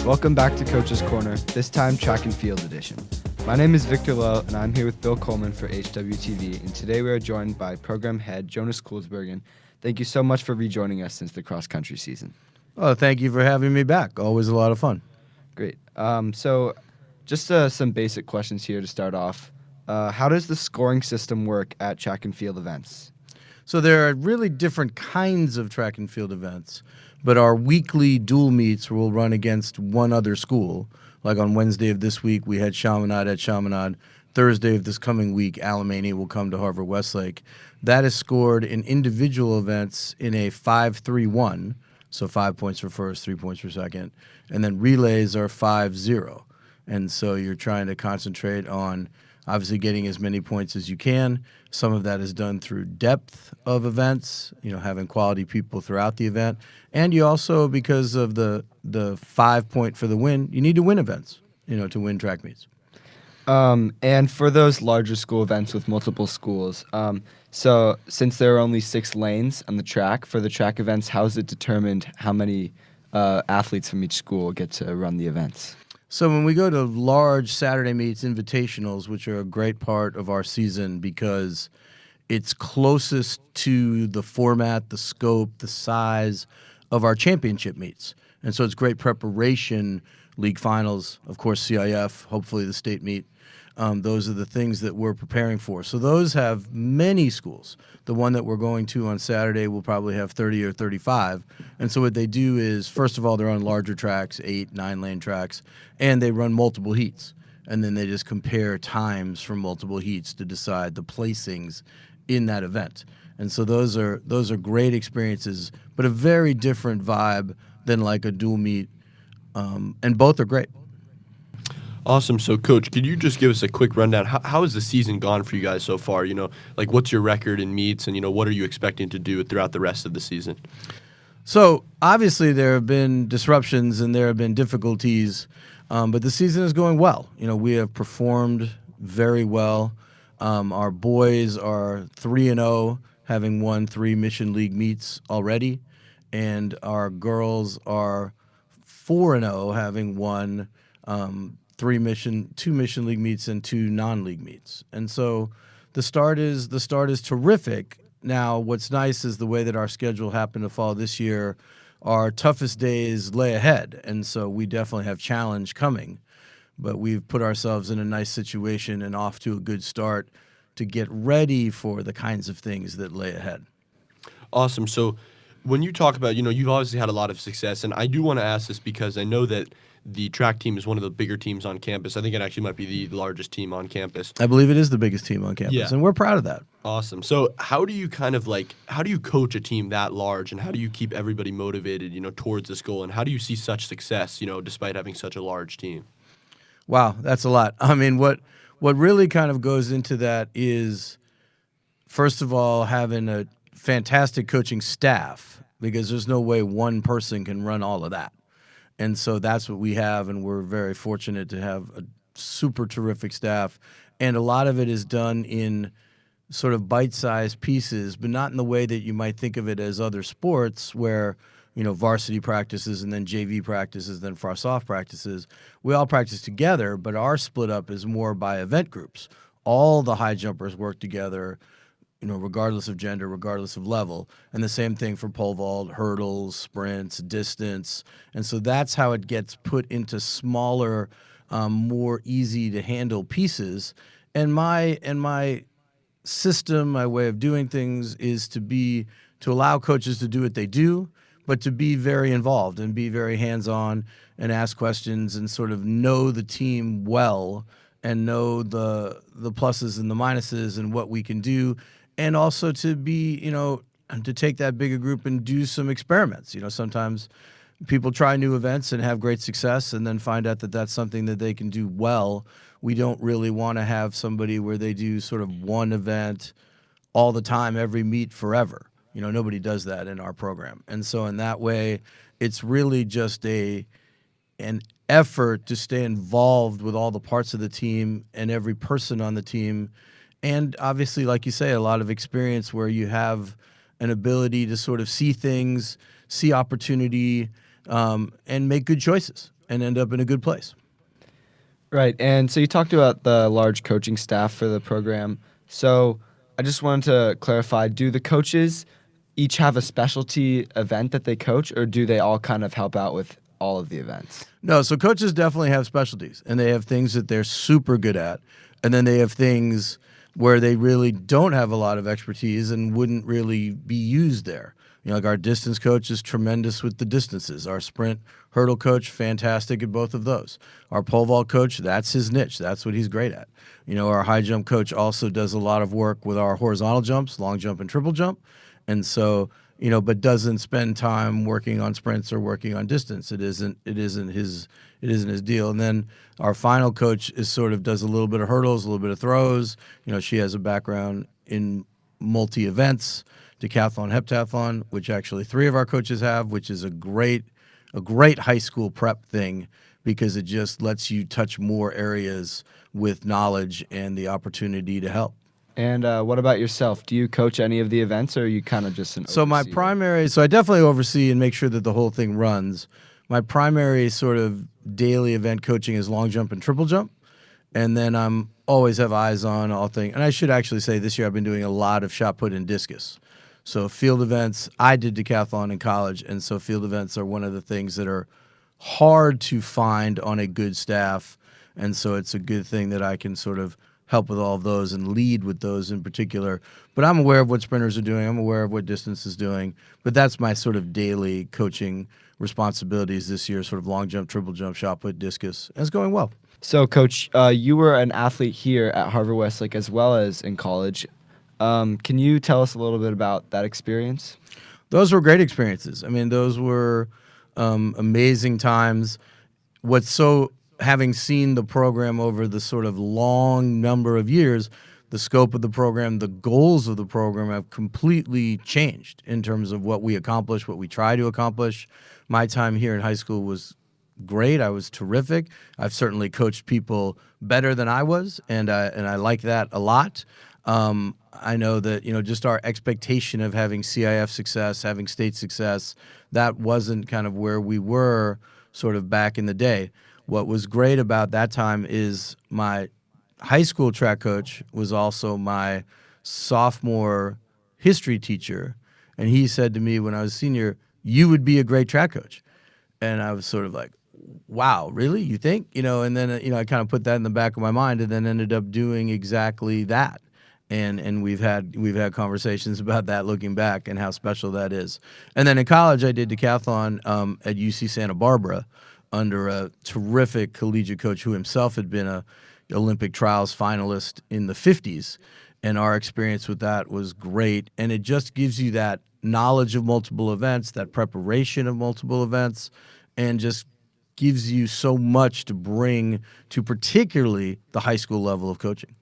Welcome back to Coach's Corner, this time track and field edition. My name is Victor Lowe, and I'm here with Bill Coleman for HWTV, and today we are joined by program head Jonas Koolsbergen. Thank you so much for rejoining us since the cross-country season. Oh, thank you for having me back. Always a lot of fun. Great. So just some basic questions here to start off. How does the scoring system work at track and field events? So there are really different kinds of track and field events, but our weekly dual meets will run against one other school. Like on Wednesday of this week, we had Chaminade at Chaminade. Thursday of this coming week, Alemany will come to Harvard Westlake. That is scored in individual events in a 5-3-1, so 5 points for first, 3 points for second, and then relays are 5-0. And so you're trying to concentrate on obviously getting as many points as you can. Some of that is done through depth of events, having quality people throughout the event. And you also, because of the 5 point for the win, you need to win events, to win track meets. And for those larger school events with multiple schools, so since there are only 6 lanes on the track, for the track events, how is it determined how many athletes from each school get to run the events? So when we go to large Saturday meets, invitationals, which are a great part of our season because it's closest to the format, the scope, the size of our championship meets. And so it's great preparation, league finals, of course, CIF, hopefully the state meet. Those are the things that we're preparing for. So those have many schools. The one that we're going to on Saturday will probably have 30 or 35. And so what they do is, first of all, they're on larger tracks, 8, 9-lane tracks, and they run multiple heats. And then they just compare times from multiple heats to decide the placings in that event. And so those are great experiences, but a very different vibe than like a dual meet. And both are great. Awesome. So, Coach, could you just give us a quick rundown? How has the season gone for you guys so far? What's your record in meets, and, what are you expecting to do throughout the rest of the season? So, obviously, there have been disruptions and there have been difficulties, but the season is going well. We have performed very well. Our boys are 3-0, having won 3 Mission League meets already, and our girls are 4-0, having won 2 Mission League meets and 2 non-league meets. And so the start is terrific. Now, what's nice is the way that our schedule happened to fall this year. Our toughest days lay ahead, and so we definitely have challenge coming. But we've put ourselves in a nice situation and off to a good start to get ready for the kinds of things that lay ahead. Awesome. So when you talk about, you've obviously had a lot of success, and I do want to ask this because I know that the track team is one of the bigger teams on campus. I think it actually might be the largest team on campus. I believe it is the biggest team on campus, and we're proud of that. Awesome. So how do you coach a team that large, and how do you keep everybody motivated, towards this goal, and how do you see such success, despite having such a large team? Wow, that's a lot. I mean, what really kind of goes into that is, first of all, having a fantastic coaching staff, because there's no way one person can run all of that. And so that's what we have, and we're very fortunate to have a super terrific staff. And a lot of it is done in sort of bite-sized pieces, but not in the way that you might think of it as other sports where, varsity practices and then JV practices, then far-soft practices. We all practice together, but our split up is more by event groups. All the high jumpers work together, regardless of gender, regardless of level. And the same thing for pole vault, hurdles, sprints, distance. And so that's how it gets put into smaller, more easy to handle pieces. And my system, my way of doing things is to allow coaches to do what they do, but to be very involved and be very hands-on and ask questions and sort of know the team well and know the pluses and the minuses and what we can do. And also to be, to take that bigger group and do some experiments. Sometimes people try new events and have great success and then find out that that's something that they can do well. We don't really want to have somebody where they do sort of one event all the time, every meet forever. Nobody does that in our program. And so in that way, it's really just an effort to stay involved with all the parts of the team and every person on the team. And obviously, like you say, a lot of experience where you have an ability to sort of see things, see opportunity, and make good choices. and end up in a good place. Right. And so you talked about the large coaching staff for the program. So I just wanted to clarify, do the coaches each have a specialty event that they coach, or do they all kind of help out with all of the events? No, so coaches definitely have specialties, and they have things that they're super good at, and then they have things where they really don't have a lot of expertise and wouldn't really be used there. Like our distance coach is tremendous with the distances. Our sprint hurdle coach, fantastic at both of those. Our pole vault coach, that's his niche. That's what he's great at. Our high jump coach also does a lot of work with our horizontal jumps, long jump and triple jump. And so, but doesn't spend time working on sprints or working on distance. It isn't his deal. And then our final coach is sort of does a little bit of hurdles, a little bit of throws. She has a background in multi events, decathlon, heptathlon, which actually 3 of our coaches have, which is a great high school prep thing because it just lets you touch more areas with knowledge and the opportunity to help. And what about yourself? Do you coach any of the events, or are you kind of just an So my overseer? primary, so I definitely oversee and make sure that the whole thing runs. My primary sort of daily event coaching is long jump and triple jump. And then I'm always have eyes on all things. And I should actually say this year I've been doing a lot of shot put and discus. So field events, I did decathlon in college, and so field events are one of the things that are hard to find on a good staff. And so it's a good thing that I can sort of help with all of those and lead with those in particular. But I'm aware of what sprinters are doing. I'm aware of what distance is doing. But that's my sort of daily coaching responsibilities this year, sort of long jump, triple jump, shot put, discus. And it's going well. So, Coach, you were an athlete here at Harvard Westlake as well as in college. Can you tell us a little bit about that experience? Those were great experiences. I mean, those were amazing times. Having seen the program over the sort of long number of years, the scope of the program, the goals of the program have completely changed in terms of what we accomplish, what we try to accomplish. My time here in high school was great. I was terrific. I've certainly coached people better than I was, and I like that a lot. I know that, just our expectation of having CIF success, having state success, that wasn't kind of where we were sort of back in the day. What was great about that time is my high school track coach was also my sophomore history teacher. And he said to me when I was a senior, "You would be a great track coach." And I was sort of like, wow, really? You think? And then, I kind of put that in the back of my mind and then ended up doing exactly that. And we've had conversations about that looking back and how special that is. And then in college, I did decathlon at UC Santa Barbara under a terrific collegiate coach who himself had been a Olympic trials finalist in the 50s. And our experience with that was great. And it just gives you that knowledge of multiple events, that preparation of multiple events, and just gives you so much to bring to particularly the high school level of coaching.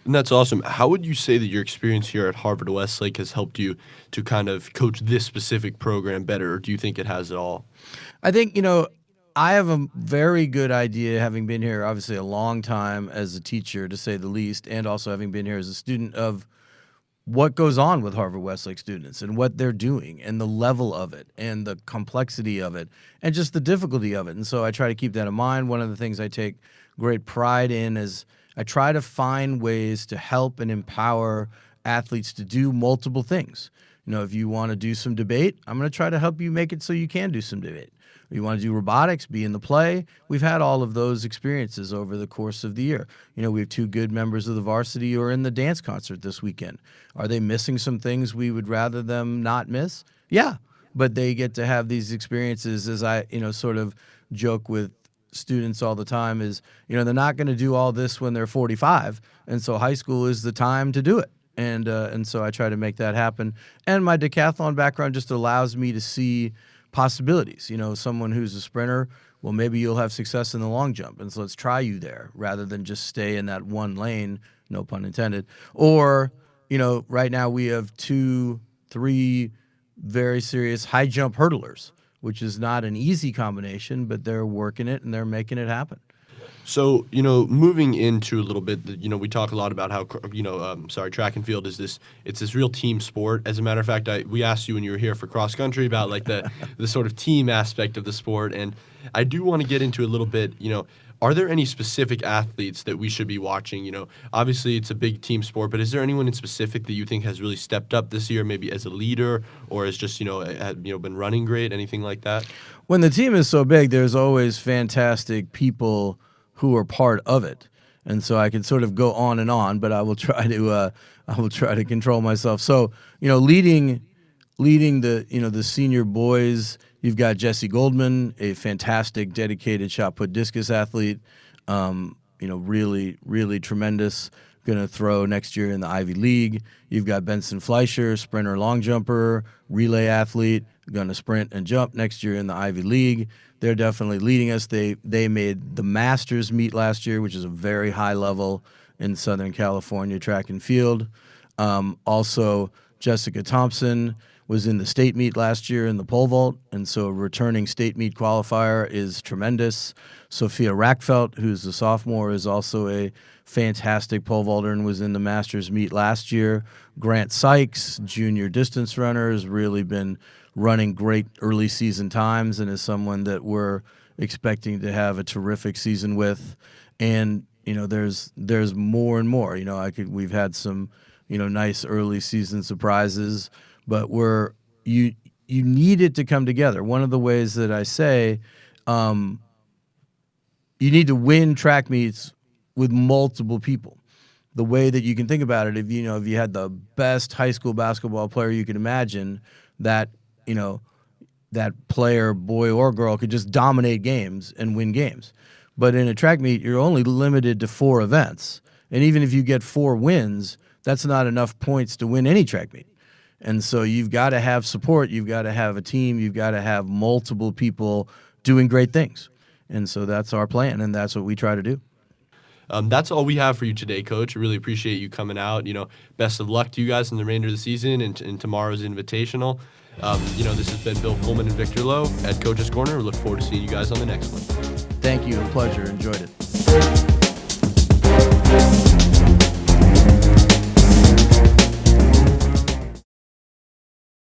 And that's awesome. How would you say that your experience here at Harvard Westlake has helped you to kind of coach this specific program better, or do you think it has it all? I think, I have a very good idea, having been here obviously a long time as a teacher, to say the least, and also having been here as a student, of what goes on with Harvard Westlake students and what they're doing and the level of it and the complexity of it and just the difficulty of it. And so I try to keep that in mind. One of the things I take great pride in is I try to find ways to help and empower athletes to do multiple things. If you want to do some debate, I'm going to try to help you make it so you can do some debate. If you want to do robotics, be in the play. We've had all of those experiences over the course of the year. We have 2 good members of the varsity who are in the dance concert this weekend. Are they missing some things we would rather them not miss? Yeah, but they get to have these experiences, as I, sort of joke with students all the time, is, they're not going to do all this when they're 45, and so high school is the time to do it. And so I try to make that happen. And my decathlon background just allows me to see possibilities. Someone who's a sprinter, well, maybe you'll have success in the long jump, and so let's try you there rather than just stay in that one lane, no pun intended. Or, right now we have 2, 3 very serious high jump hurdlers, which is not an easy combination, but they're working it and they're making it happen. So, moving into a little bit, we talk a lot about how, track and field it's this real team sport. As a matter of fact, we asked you when you were here for cross country about like the sort of team aspect of the sport. And I do want to get into a little bit, are there any specific athletes that we should be watching? Obviously it's a big team sport, but is there anyone in specific that you think has really stepped up this year, maybe as a leader or as just, been running great, anything like that? When the team is so big, there's always fantastic people who are part of it, and so I can sort of go on, but I will try to control myself. So leading the senior boys, you've got Jesse Goldman, a fantastic, dedicated shot put discus athlete. Really tremendous. Going to throw next year in the Ivy League. You've got Benson Fleischer, sprinter, long jumper, relay athlete, going to sprint and jump next year in the Ivy League. They're definitely leading us. They made the Masters meet last year, which is a very high level in Southern California track and field. Also, Jessica Thompson was in the state meet last year in the pole vault, and so a returning state meet qualifier is tremendous. Sophia Rackfelt, who's a sophomore, is also a fantastic pole vaulter and was in the Masters meet last year. Grant Sykes, junior distance runner, has really been running great early season times and is someone that we're expecting to have a terrific season with. And there's more and more. We've had some nice early season surprises, but you need it to come together. One of the ways that I say you need to win track meets with multiple people. The way that you can think about it, if you had the best high school basketball player you can imagine, that player, boy or girl, could just dominate games and win games. But in a track meet, you're only limited to 4 events. And even if you get 4 wins, that's not enough points to win any track meet. And so you've got to have support, you've got to have a team, you've got to have multiple people doing great things. And so that's our plan, and that's what we try to do. That's all we have for you today, Coach. I really appreciate you coming out. Best of luck to you guys in the remainder of the season and tomorrow's Invitational. This has been Bill Pullman and Victor Lowe at Coach's Corner. We look forward to seeing you guys on the next one. Thank you. A pleasure. Enjoyed it.